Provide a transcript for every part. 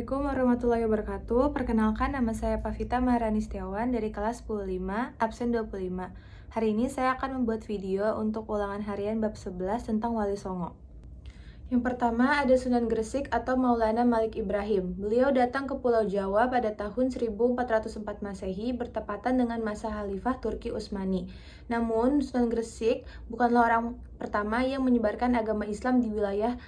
Assalamualaikum warahmatullahi wabarakatuh. Perkenalkan, nama saya Pavita Maharani Setiawan dari kelas 10-5, absen 25. Hari ini saya akan membuat video untuk ulangan harian bab 11 tentang Wali Songo. Yang pertama ada Sunan Gresik atau Maulana Malik Ibrahim. Beliau datang ke Pulau Jawa pada tahun 1404 Masehi bertepatan dengan masa Khalifah Turki Utsmani. Namun, Sunan Gresik bukanlah orang pertama yang menyebarkan agama Islam di wilayah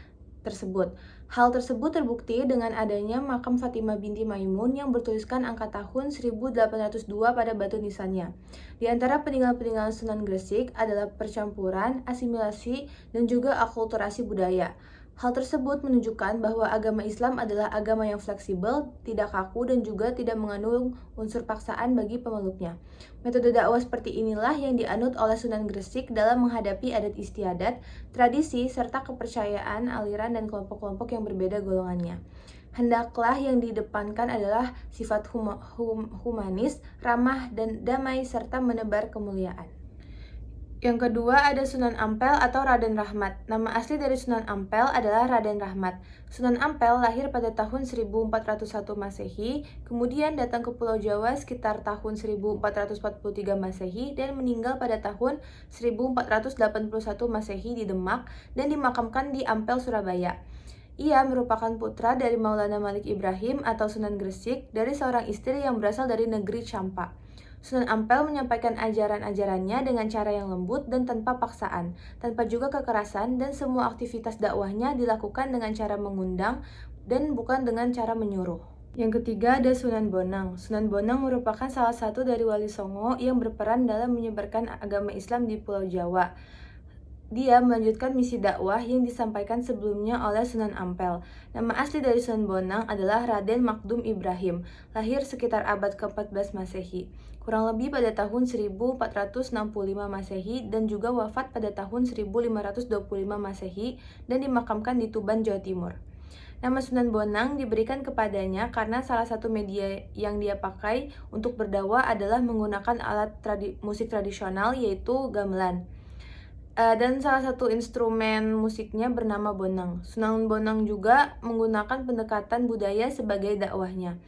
tersebut. Hal tersebut terbukti dengan adanya makam Fatimah binti Maimun yang bertuliskan angka tahun 1802 pada batu nisannya. Di antara peninggalan-peninggalan Sunan Gresik adalah percampuran, asimilasi, dan juga akulturasi budaya. Hal tersebut menunjukkan bahwa agama Islam adalah agama yang fleksibel, tidak kaku, dan juga tidak mengandung unsur paksaan bagi pemeluknya. Metode dakwah seperti inilah yang dianut oleh Sunan Gresik dalam menghadapi adat istiadat, tradisi, serta kepercayaan, aliran, dan kelompok-kelompok yang berbeda golongannya. Hendaklah yang didepankan adalah sifat humanis, ramah, dan damai, serta menebar kemuliaan. Yang kedua ada Sunan Ampel atau Raden Rahmat. Nama asli dari Sunan Ampel adalah Raden Rahmat. Sunan Ampel lahir pada tahun 1401 Masehi, kemudian datang ke Pulau Jawa sekitar tahun 1443 Masehi dan meninggal pada tahun 1481 Masehi di Demak dan dimakamkan di Ampel, Surabaya. Ia merupakan putra dari Maulana Malik Ibrahim atau Sunan Gresik dari seorang istri yang berasal dari negeri Campa. Sunan Ampel menyampaikan ajaran-ajarannya dengan cara yang lembut dan tanpa paksaan, tanpa juga kekerasan, dan semua aktivitas dakwahnya dilakukan dengan cara mengundang dan bukan dengan cara menyuruh. Yang ketiga ada Sunan Bonang. Sunan Bonang merupakan salah satu dari Wali Songo yang berperan dalam menyebarkan agama Islam di Pulau Jawa. Dia melanjutkan misi dakwah yang disampaikan sebelumnya oleh Sunan Ampel. Nama asli dari Sunan Bonang adalah Raden Makdum Ibrahim, lahir sekitar abad ke-14 Masehi, kurang lebih pada tahun 1465 Masehi dan juga wafat pada tahun 1525 Masehi dan dimakamkan di Tuban, Jawa Timur. Nama Sunan Bonang diberikan kepadanya karena salah satu media yang dia pakai untuk berdakwah adalah menggunakan alat musik tradisional yaitu gamelan. Dan salah satu instrumen musiknya bernama bonang. Sunan Bonang juga menggunakan pendekatan budaya sebagai dakwahnya.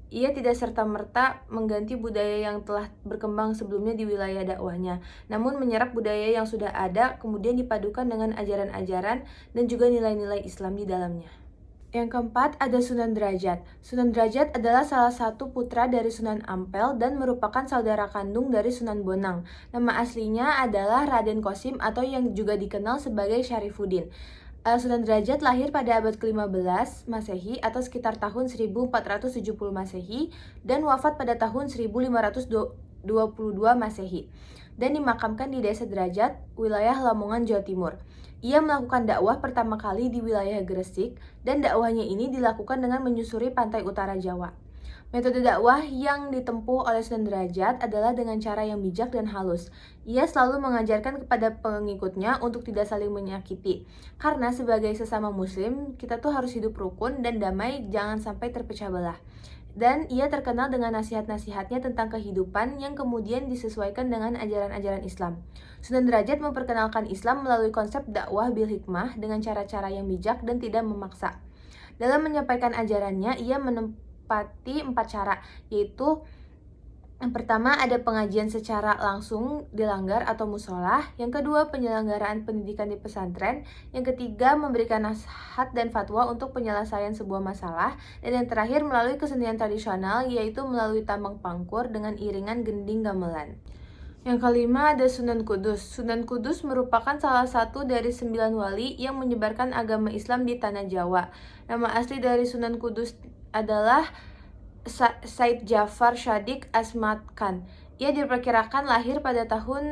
Ia tidak serta-merta mengganti budaya yang telah berkembang sebelumnya di wilayah dakwahnya, namun menyerap budaya yang sudah ada, kemudian dipadukan dengan ajaran-ajaran dan juga nilai-nilai Islam di dalamnya. Yang keempat ada Sunan Derajat. Sunan Derajat adalah salah satu putra dari Sunan Ampel dan merupakan saudara kandung dari Sunan Bonang. Nama aslinya adalah Raden Kosim atau yang juga dikenal sebagai Syarifuddin. Sunan Derajat lahir pada abad ke-15 Masehi atau sekitar tahun 1470 Masehi dan wafat pada tahun 1522 Masehi dan dimakamkan di Desa Derajat, wilayah Lamongan, Jawa Timur. Ia melakukan dakwah pertama kali di wilayah Gresik dan dakwahnya ini dilakukan dengan menyusuri pantai utara Jawa. Metode dakwah yang ditempuh oleh Sunan Derajat adalah dengan cara yang bijak dan halus. Ia selalu mengajarkan kepada pengikutnya untuk tidak saling menyakiti. Karena sebagai sesama muslim, kita tuh harus hidup rukun dan damai, jangan sampai terpecah belah. Dan ia terkenal dengan nasihat-nasihatnya tentang kehidupan yang kemudian disesuaikan dengan ajaran-ajaran Islam. Sunan Derajat memperkenalkan Islam melalui konsep dakwah bil hikmah dengan cara-cara yang bijak dan tidak memaksa. Dalam menyampaikan ajarannya, ia menempati 4 cara, yaitu yang pertama ada pengajian secara langsung di langgar atau musolah. Yang kedua penyelenggaraan pendidikan di pesantren. Yang ketiga memberikan nasihat dan fatwa untuk penyelesaian sebuah masalah. Dan yang terakhir melalui kesenian tradisional yaitu melalui tambang pangkur dengan iringan gending gamelan. Yang kelima ada Sunan Kudus. Sunan Kudus merupakan salah satu dari 9 wali yang menyebarkan agama Islam di tanah Jawa. Nama asli dari Sunan Kudus adalah Said Jafar Shadiq Asmat Khan. Ia diperkirakan lahir pada tahun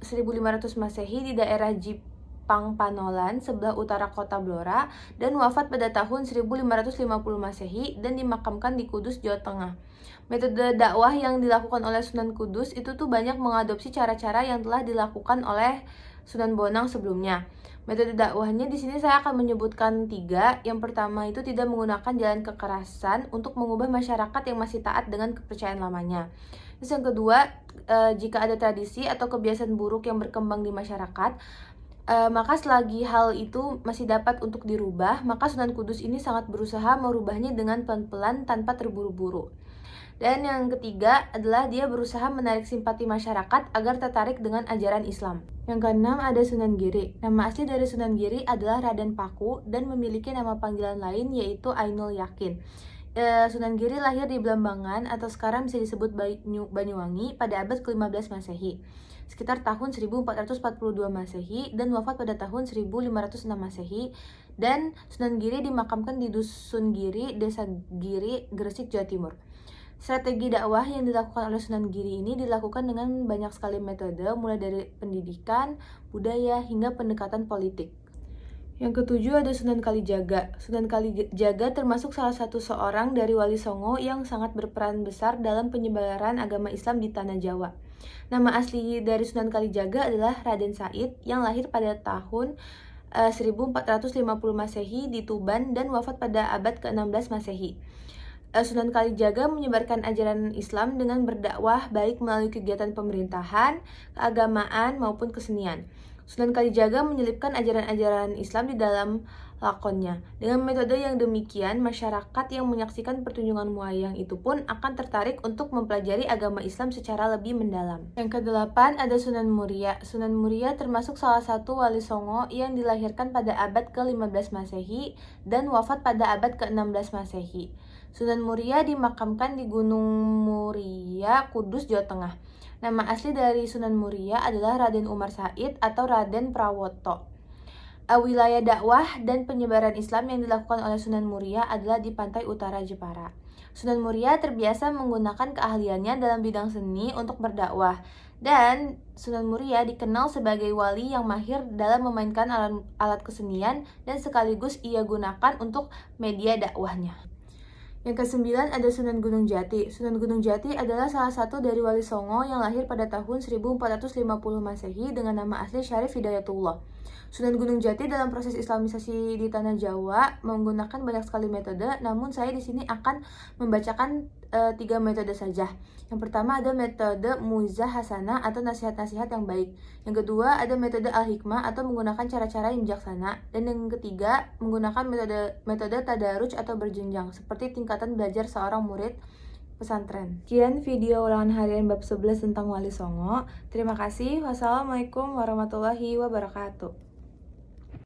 1500 Masehi di daerah Jipang Panolan, sebelah utara kota Blora, dan wafat pada tahun 1550 Masehi dan dimakamkan di Kudus, Jawa Tengah. Metode dakwah yang dilakukan oleh Sunan Kudus itu tuh banyak mengadopsi cara-cara yang telah dilakukan oleh Sunan Bonang sebelumnya. Metode dakwahnya di sini saya akan menyebutkan 3. Yang pertama itu tidak menggunakan jalan kekerasan untuk mengubah masyarakat yang masih taat dengan kepercayaan lamanya. Terus yang kedua, jika ada tradisi atau kebiasaan buruk yang berkembang di masyarakat, Maka selagi hal itu masih dapat untuk dirubah, maka Sunan Kudus ini sangat berusaha merubahnya dengan pelan-pelan tanpa terburu-buru. Dan yang ketiga adalah dia berusaha menarik simpati masyarakat agar tertarik dengan ajaran Islam. Yang keenam ada Sunan Giri. Nama asli dari Sunan Giri adalah Raden Paku dan memiliki nama panggilan lain yaitu Ainul Yakin. Sunan Giri lahir di Blambangan atau sekarang bisa disebut Banyuwangi pada abad ke-15 Masehi, sekitar tahun 1442 Masehi, dan wafat pada tahun 1506 Masehi. Dan Sunan Giri dimakamkan di Dusun Giri, Desa Giri, Gresik, Jawa Timur. Strategi dakwah yang dilakukan oleh Sunan Giri ini dilakukan dengan banyak sekali metode, mulai dari pendidikan, budaya, hingga pendekatan politik. Yang ketujuh ada Sunan Kalijaga. Sunan Kalijaga termasuk salah satu seorang dari Wali Songo yang sangat berperan besar dalam penyebaran agama Islam di Tanah Jawa. Nama asli dari Sunan Kalijaga adalah Raden Said yang lahir pada tahun 1450 Masehi di Tuban dan wafat pada abad ke-16 Masehi. Sunan Kalijaga menyebarkan ajaran Islam dengan berdakwah baik melalui kegiatan pemerintahan, keagamaan, maupun kesenian. Sunan Kalijaga menyelipkan ajaran-ajaran Islam di dalam lakonnya. Dengan metode yang demikian, masyarakat yang menyaksikan pertunjukan wayang itu pun akan tertarik untuk mempelajari agama Islam secara lebih mendalam. Yang kedelapan ada Sunan Muria. Sunan Muria termasuk salah satu wali Songo yang dilahirkan pada abad ke-15 Masehi dan wafat pada abad ke-16 Masehi. Sunan Muria dimakamkan di Gunung Muria, Kudus, Jawa Tengah. Nama asli dari Sunan Muria adalah Raden Umar Said atau Raden Prawoto. Wilayah dakwah dan penyebaran Islam yang dilakukan oleh Sunan Muria adalah di pantai utara Jepara. Sunan Muria terbiasa menggunakan keahliannya dalam bidang seni untuk berdakwah, dan Sunan Muria dikenal sebagai wali yang mahir dalam memainkan alat kesenian dan sekaligus ia gunakan untuk media dakwahnya. Yang kesembilan ada Sunan Gunung Jati. Sunan Gunung Jati adalah salah satu dari Wali Songo yang lahir pada tahun 1450 Masehi dengan nama asli Syarif Hidayatullah. Sunan Gunung Jati dalam proses islamisasi di Tanah Jawa menggunakan banyak sekali metode, namun saya di sini akan membacakan 3 metode saja. Yang pertama ada metode Muizah Hasanah atau nasihat-nasihat yang baik. Yang kedua ada metode Al-Hikmah atau menggunakan cara-cara yang bijaksana. Dan yang ketiga menggunakan metode Tadarruj atau berjenjang, seperti tingkatan belajar seorang murid pesantren. Sekian video ulangan harian bab 11 tentang Wali Songo. Terima kasih. Wassalamualaikum warahmatullahi wabarakatuh.